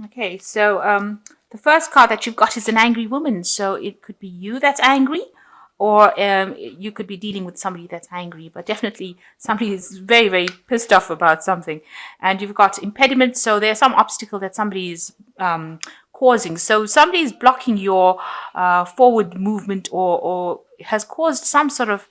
Okay, so the first card that you've got is an angry woman. So it could be you that's angry, or you could be dealing with somebody that's angry, but definitely somebody is very, very pissed off about something. And you've got impediments, so there's some obstacle that somebody is causing. So somebody is blocking your forward movement, or has caused some sort of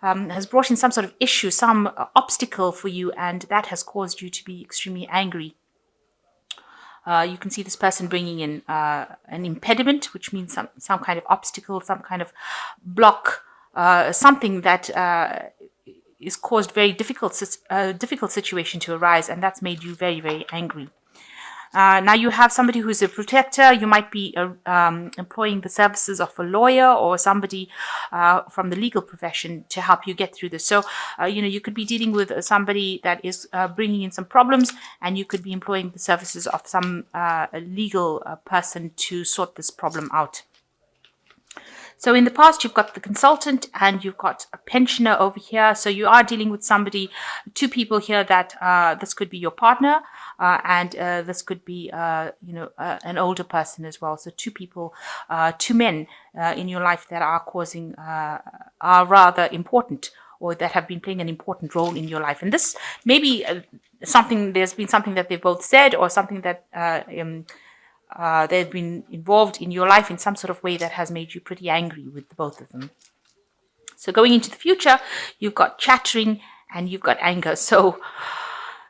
has brought in some sort of issue, some obstacle for you, and that has caused you to be extremely angry. You can see this person bringing in an impediment, which means some kind of obstacle, some kind of block, something that is caused very difficult situation to arise, and that's made you very, very angry. Now you have somebody who's a protector. You might be employing the services of a lawyer or somebody from the legal profession to help you get through this. So, you could be dealing with somebody that is bringing in some problems, and you could be employing the services of some legal person to sort this problem out. So in the past, you've got the consultant and you've got a pensioner over here. So you are dealing with somebody, two people here that this could be your partner and this could be, an older person as well. So two people, two men in your life that are causing, are rather important, or that have been playing an important role in your life. And this may be there's been something that they've both said, or something that they've been involved in your life in some sort of way that has made you pretty angry with both of them. So going into the future, you've got chattering and you've got anger. So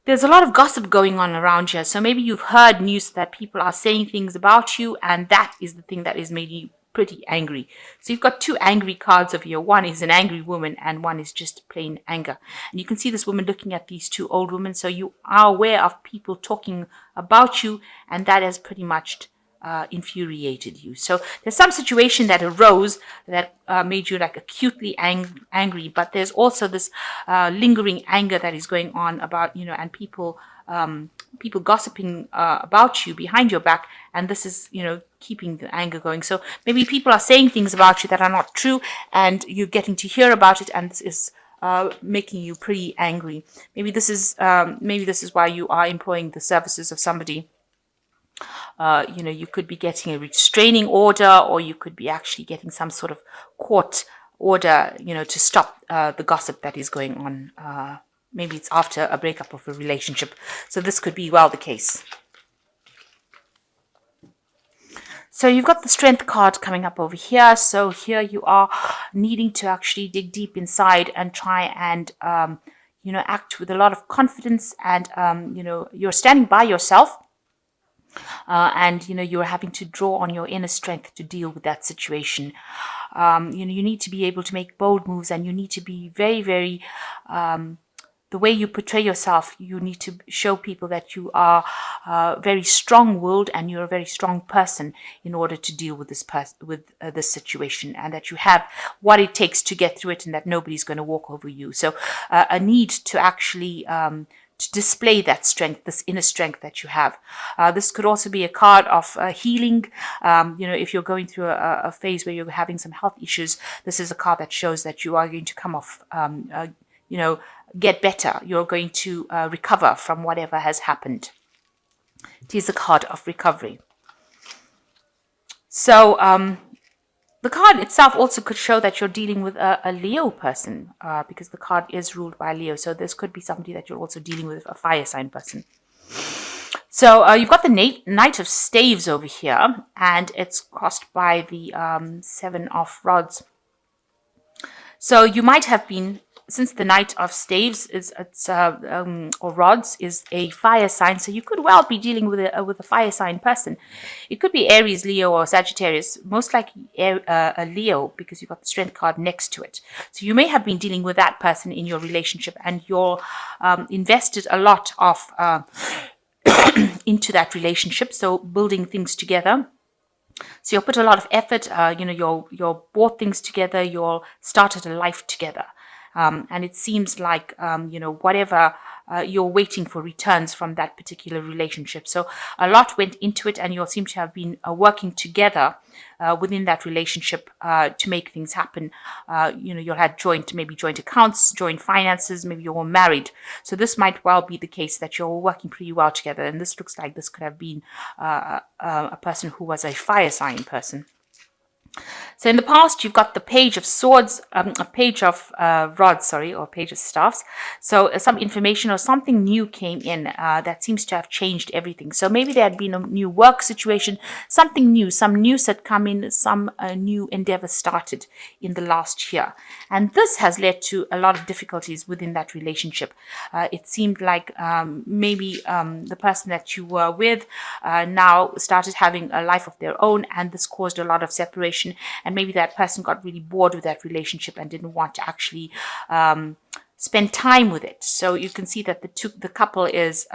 there's a lot of gossip going on around here. So maybe you've heard news that people are saying things about you, and that is the thing that is made you pretty angry. So you've got two angry cards over here. One is an angry woman and one is just plain anger. And you can see this woman looking at these two old women. So you are aware of people talking about you, and that has pretty much infuriated you. So there's some situation that arose that made you like acutely angry, but there's also this lingering anger that is going on about, and people gossiping about you behind your back, and this is, keeping the anger going. So maybe people are saying things about you that are not true, and you're getting to hear about it, and this is making you pretty angry. Maybe this is why you are employing the services of somebody. You could be getting a restraining order, or you could be actually getting some sort of court order, to stop the gossip that is going on. Maybe it's after a breakup of a relationship. So this could be well the case. So you've got the Strength card coming up over here. So here you are needing to actually dig deep inside and try and, act with a lot of confidence, and, you're standing by yourself. And you're having to draw on your inner strength to deal with that situation. You need to be able to make bold moves, and you need to be very, very the way you portray yourself. You need to show people that you are very strong-willed and you're a very strong person in order to deal with this situation, and that you have what it takes to get through it, and that nobody's going to walk over you. So a need to actually to display that strength, this inner strength that you have. This could also be a card of healing. If you're going through a phase where you're having some health issues, this is a card that shows that you are going to come off, get better. You're going to recover from whatever has happened. It is a card of recovery. So, the card itself also could show that you're dealing with a Leo person, because the card is ruled by Leo. So this could be somebody that you're also dealing with, a fire sign person. So you've got the Knight of Staves over here, and it's crossed by the Seven of Rods. So you might have been, since the Knight of Staves or Rods is a fire sign, so you could well be dealing with a fire sign person. It could be Aries, Leo, or Sagittarius. Most likely a Leo, because you've got the Strength card next to it. So you may have been dealing with that person in your relationship, and you're invested a lot of into that relationship. So building things together. So you'll put a lot of effort. You'll bought things together. You'll started a life together. And it seems like, whatever you're waiting for returns from that particular relationship. So a lot went into it, and you all seem to have been working together within that relationship to make things happen. You'll had maybe joint accounts, joint finances, maybe you're all married. So this might well be the case that you're all working pretty well together. And this looks like this could have been a person who was a fire sign person. So in the past, you've got the page of swords, a page of rods, or page of staffs. So some information or something new came in that seems to have changed everything. So maybe there had been a new work situation, something new, some news had come in, some new endeavor started in the last year. And this has led to a lot of difficulties within that relationship. It seemed like maybe the person that you were with now started having a life of their own, and this caused a lot of separation. And maybe that person got really bored with that relationship and didn't want to actually spend time with it. So you can see that the couple is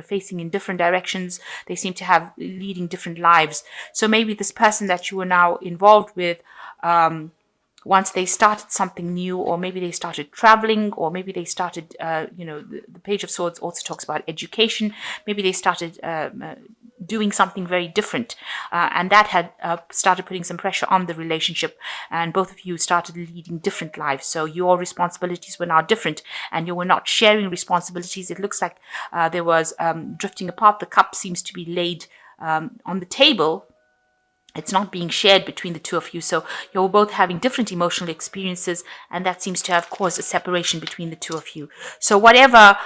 facing in different directions. They seem to have leading different lives. So maybe this person that you were now involved with, once they started something new, or maybe they started traveling, or maybe they started, the Page of Swords also talks about education. Maybe they started doing something very different, and that had started putting some pressure on the relationship, and both of you started leading different lives. So your responsibilities were now different, and you were not sharing responsibilities. It looks like there was drifting apart. The cup seems to be laid on the table. It's not being shared between the two of you. So you're both having different emotional experiences, and that seems to have caused a separation between the two of you. So whatever,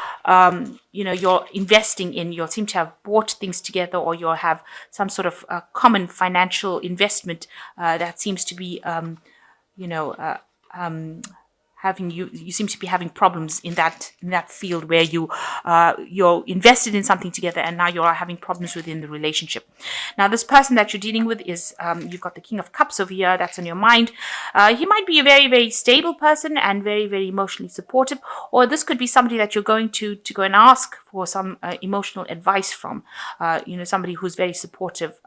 you're investing in, you'll seem to have bought things together, or you'll have some sort of common financial investment that seems to be, you seem to be having problems in that field where you're invested in something together, and now you're having problems within the relationship. Now this person that you're dealing with is you've got the King of Cups over here. That's on your mind. He might be a very, very stable person and very, very emotionally supportive, or this could be somebody that you're going to go and ask for some emotional advice from. Somebody who's very supportive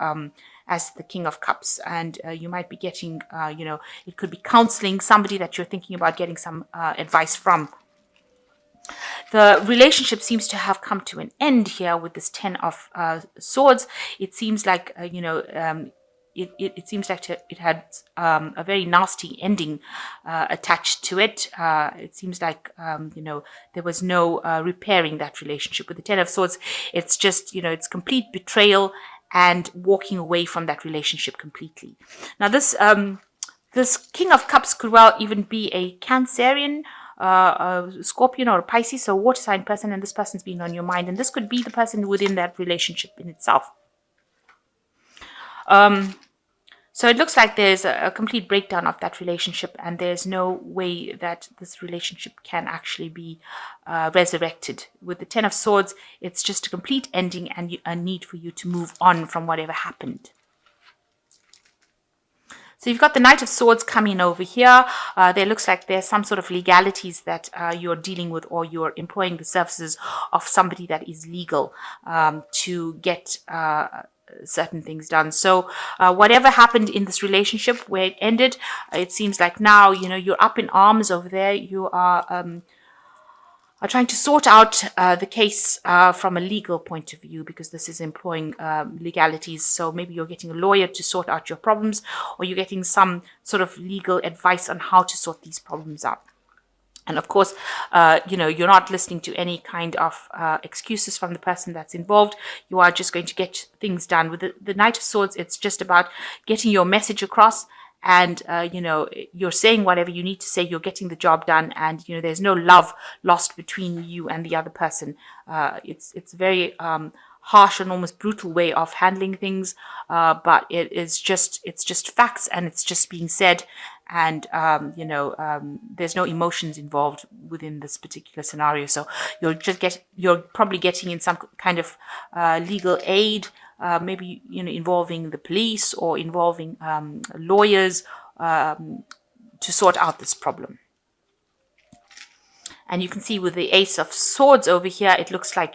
as the King of Cups, and you might be getting, it could be counseling, somebody that you're thinking about getting some advice from. The relationship seems to have come to an end here with this Ten of Swords. It seems like, it seems like it had a very nasty ending attached to it. It seems like, there was no repairing that relationship. With the Ten of Swords, it's just, it's complete betrayal and walking away from that relationship completely. Now this King of Cups could well even be a Cancerian, a Scorpion, or a Pisces, so a water sign person, and this person's been on your mind, and this could be the person within that relationship in itself. So it looks like there's a complete breakdown of that relationship, and there's no way that this relationship can actually be resurrected. With the Ten of Swords, it's just a complete ending and a need for you to move on from whatever happened. So you've got the Knight of Swords coming over here. There looks like there's some sort of legalities that you're dealing with, or you're employing the services of somebody that is legal to get certain things done. So whatever happened in this relationship where it ended, it seems like now, you're up in arms over there. You are trying to sort out the case from a legal point of view, because this is employing legalities. So maybe you're getting a lawyer to sort out your problems, or you're getting some sort of legal advice on how to sort these problems out. And of course, you're not listening to any kind of excuses from the person that's involved. You are just going to get things done. With the Knight of Swords, it's just about getting your message across, and you're saying whatever you need to say. You're getting the job done, and there's no love lost between you and the other person. It's very harsh and almost brutal way of handling things, but it's just facts, and it's just being said. And there's no emotions involved within this particular scenario. So you're probably getting in some kind of legal aid, maybe involving the police or involving lawyers to sort out this problem. And you can see with the Ace of Swords over here, it looks like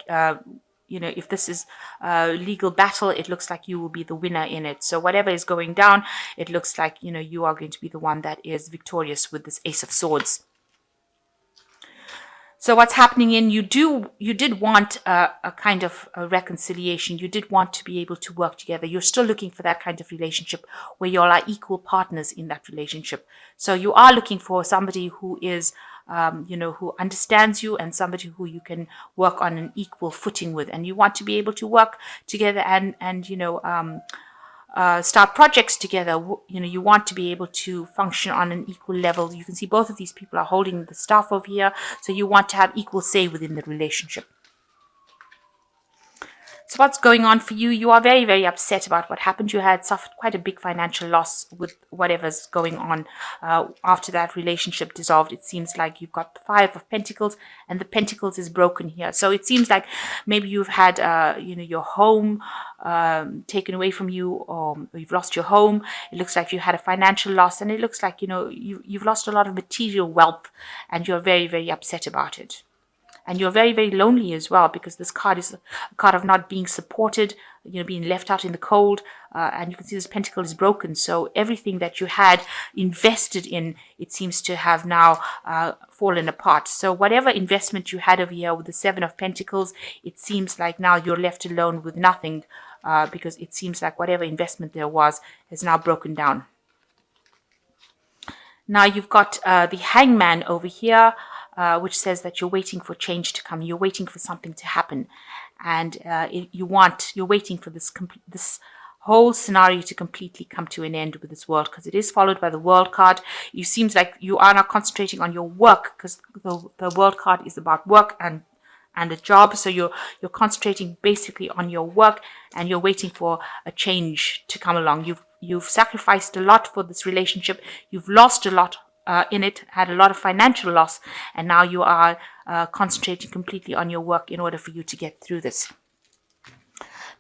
if this is a legal battle, it looks like you will be the winner in it. So whatever is going down, it looks like, you are going to be the one that is victorious with this Ace of Swords. So what's happening in you did want a kind of a reconciliation. You did want to be able to work together. You're still looking for that kind of relationship where you all are equal partners in that relationship. So you are looking for somebody who is, who understands you, and somebody who you can work on an equal footing with. And you want to be able to work together and start projects together. You want to be able to function on an equal level. You can see both of these people are holding the staff over here, so you want to have equal say within the relationship. So what's going on for you? You are very, very upset about what happened. You had suffered quite a big financial loss with whatever's going on after that relationship dissolved. It seems like you've got the Five of Pentacles, and the Pentacles is broken here. So it seems like maybe you've had, your home taken away from you, or you've lost your home. It looks like you had a financial loss, and it looks like, you've lost a lot of material wealth, and you're very, very upset about it. And you're very, very lonely as well, because this card is a card of not being supported, being left out in the cold. And you can see this pentacle is broken. So everything that you had invested in, it seems to have now fallen apart. So whatever investment you had over here with the Seven of Pentacles, it seems like now you're left alone with nothing, because it seems like whatever investment there was has now broken down. Now you've got the Hangman over here, which says that you're waiting for change to come. You're waiting for something to happen, and you're waiting for this whole scenario to completely come to an end with this World, because it is followed by the World card. It seems like you are not concentrating on your work, because the World card is about work and a job. So you're concentrating basically on your work, and you're waiting for a change to come along. You've sacrificed a lot for this relationship. You've lost a lot in it, had a lot of financial loss, and now you are concentrating completely on your work in order for you to get through this.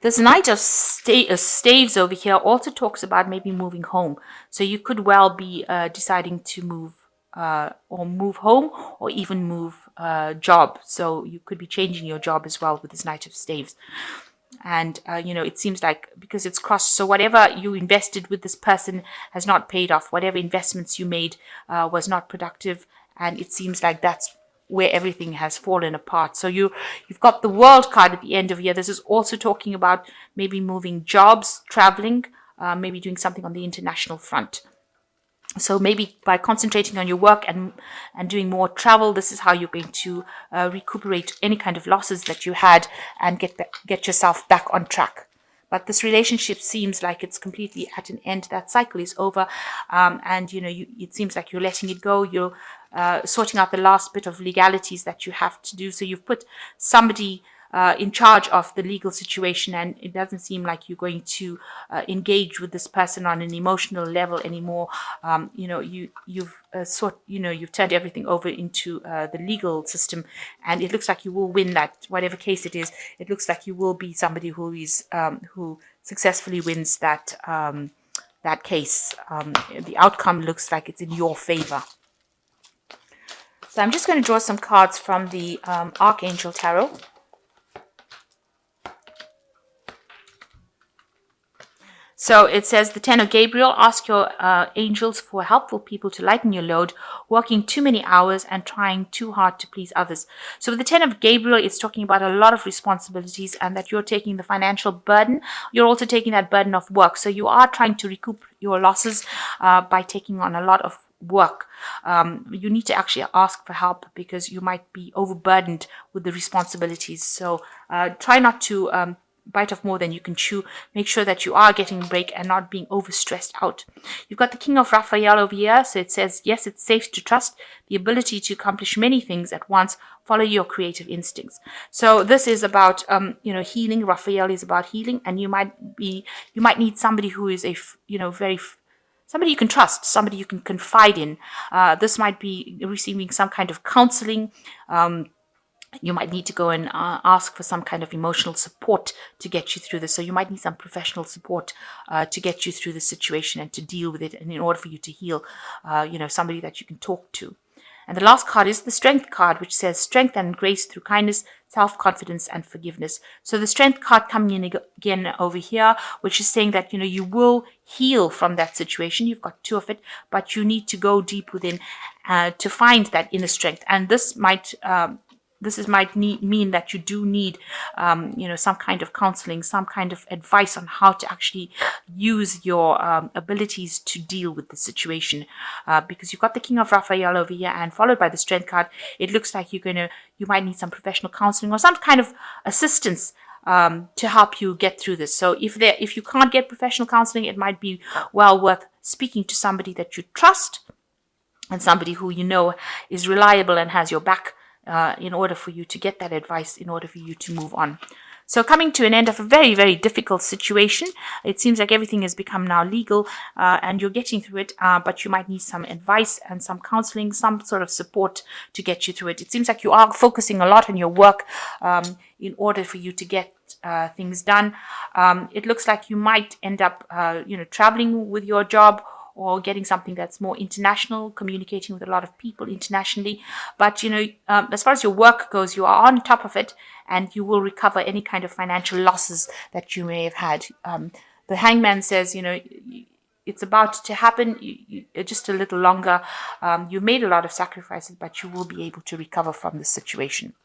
This Knight of Staves over here also talks about maybe moving home. So you could well be deciding to move home, or even move job. So you could be changing your job as well with this Knight of Staves. And, it seems like because it's crossed, so whatever you invested with this person has not paid off. Whatever investments you made was not productive. And it seems like that's where everything has fallen apart. So you've got the World card at the end of here. This is also talking about maybe moving jobs, traveling, maybe doing something on the international front. So maybe by concentrating on your work and doing more travel, this is how you're going to recuperate any kind of losses that you had and get yourself back on track. But this relationship seems like it's completely at an end. That cycle is over, and it seems like you're letting it go. You're sorting out the last bit of legalities that you have to do. So you've put somebody in charge of the legal situation, and it doesn't seem like you're going to engage with this person on an emotional level anymore. You've turned everything over into the legal system, and it looks like you will win that, whatever case it is. It looks like you will be somebody who successfully wins that case. The outcome looks like it's in your favor. So I'm just going to draw some cards from the Archangel Tarot. So it says the Ten of Gabriel, ask your angels for helpful people to lighten your load, working too many hours and trying too hard to please others. So with the Ten of Gabriel, it's talking about a lot of responsibilities, and that you're taking the financial burden. You're also taking that burden of work. So you are trying to recoup your losses by taking on a lot of work. You need to actually ask for help, because you might be overburdened with the responsibilities. So try not to bite off more than you can chew. Make sure that you are getting a break and not being overstressed out. You've got the King of Raphael over here. So it says, yes, it's safe to trust the ability to accomplish many things at once. Follow your creative instincts. So this is about, healing. Raphael is about healing, and you might need somebody who is somebody you can trust, somebody you can confide in. This might be receiving some kind of counseling. You might need to go and ask for some kind of emotional support to get you through this. So you might need some professional support to get you through the situation and to deal with it. And in order for you to heal, somebody that you can talk to. And the last card is the Strength card, which says strength and grace through kindness, self-confidence, and forgiveness. So the Strength card coming in again over here, which is saying that, you will heal from that situation. You've got two of it, but you need to go deep within to find that inner strength. And this might might mean that you do need, some kind of counseling, some kind of advice on how to actually use your abilities to deal with the situation. Because you've got the King of Raphael over here, and followed by the Strength card, it looks like you might need some professional counseling or some kind of assistance to help you get through this. So if you can't get professional counseling, it might be well worth speaking to somebody that you trust and somebody who you know is reliable and has your back, in order for you to get that advice, in order for you to move on. So coming to an end of a very, very difficult situation, it seems like everything has become now legal, and you're getting through it, but you might need some advice and some counseling, some sort of support to get you through it. It seems like you are focusing a lot on your work in order for you to get things done. It looks like you might end up, traveling with your job, or getting something that's more international, communicating with a lot of people internationally. But, as far as your work goes, you are on top of it, and you will recover any kind of financial losses that you may have had. The Hangman says, it's about to happen, just a little longer. You made a lot of sacrifices, but you will be able to recover from this situation.